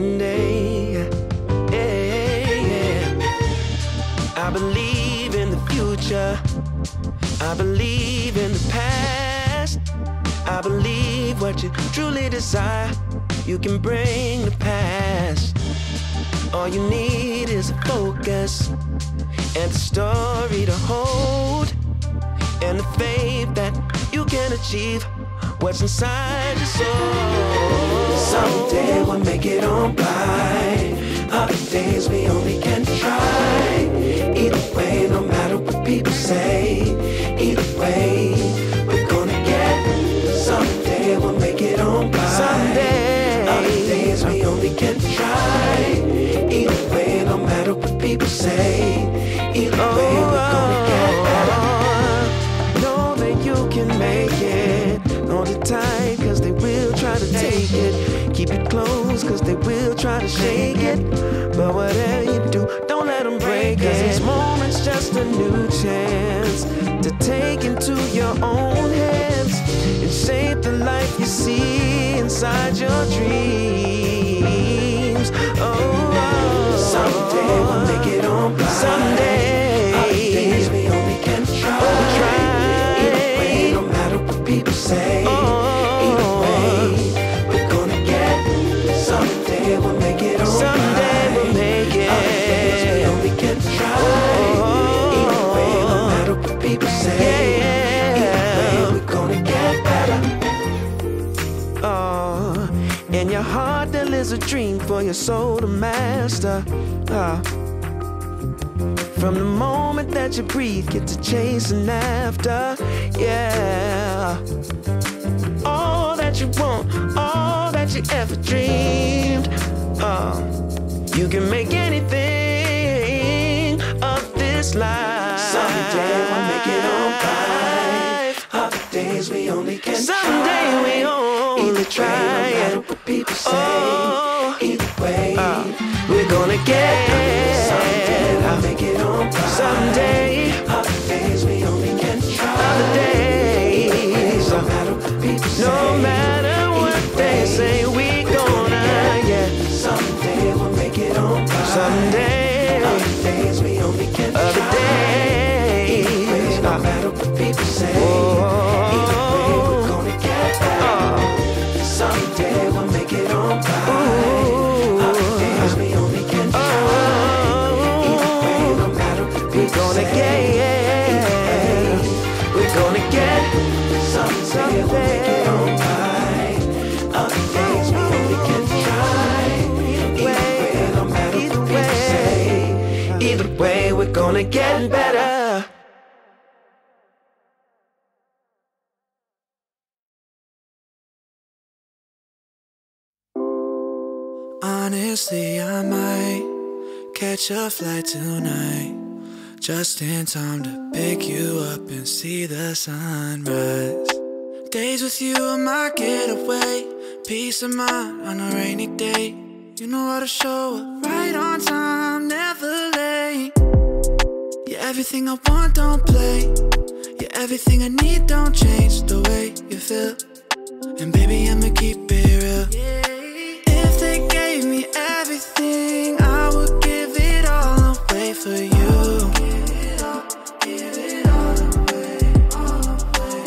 Sunday. Yeah. I believe in the future. I believe in the past. I believe what you truly desire, you can bring to pass. All you need is a focus and a story to hold, and the faith that you can achieve what's inside your soul. Someday we'll make it on by. Other days we only can try. Either way, no matter what people say, either way, we're gonna get. Someday we'll make it on by. Someday. Other days we only can try. Either way, no matter what people say, either way, we're gonna get better. Know that you can make it. Hold it tight, cause they will try to take it. Keep it close, cause they will try to shake it. But whatever you do, don't let them break it. Cause this moment's just a new chance to take into your own hands and shape the life you see inside your dreams. Someday we'll make it on by. Someday. Other days we only can try. Either way, no matter what people say. Either way, we're gonna get. Someday we'll make it on by. Someday we'll make it. Other days we only can try. Either way, no matter what people say. Either way, we're gonna get better. In your heart there lives a dream for your soul to master. From the moment that you breathe, get to chasing after. Yeah. All that you want, all that you ever dreamed. You can make anything of this life. Someday we'll make it on by. Other days we only can try. Someday we only try. No matter what people say. Either way, we're gonna get. Someday we'll make it on by. Someday. Other days we only can try. Other days, no matter what people say. No matter what they say, we gonna get. Someday we'll make it on by. Someday. Other days we only can try. Other days, no matter what people say. Either way, we're gonna get better. Someday we'll make it on by. Other days we only can try. Either way, no matter what people say. Either way, we're gonna get. Someday we'll make it on by. Other days we only can try. Either way, no matter what people say. Either way, we're gonna get better. Honestly, I might catch a flight tonight, just in time to pick you up and see the sunrise. Days with you are my getaway, peace of mind on a rainy day. You know how to show up right on time, never late. You're everything I want, don't play. You're everything I need, don't change the way you feel. And baby, I'ma keep it real. If they gave me everything, I would give it all away for you.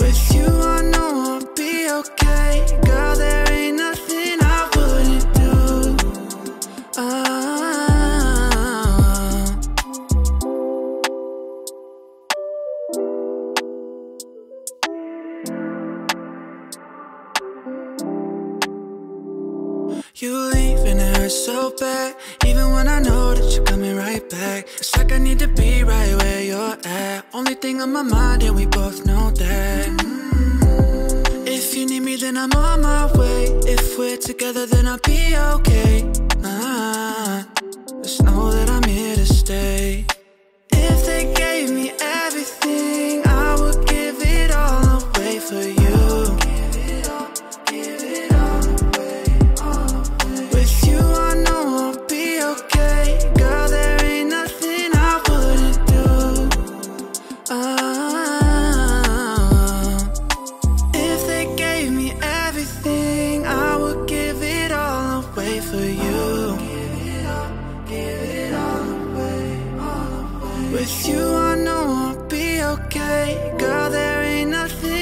With you, I know I'll be okay. Girl, there ain't nothing I wouldn't do. You leave and it hurts so bad, even when I know that you're coming right back. It's like I need to be right where you're at. Only thing on my mind, and we both know that. If you need me, then I'm on my way. If we're together, then I'll be okay. Just know that I'm here to stay. If they gave me everything, I would give it all away for you. If they gave me everything, I would give it all away for you. With you I know I'll be okay. Girl, there ain't nothing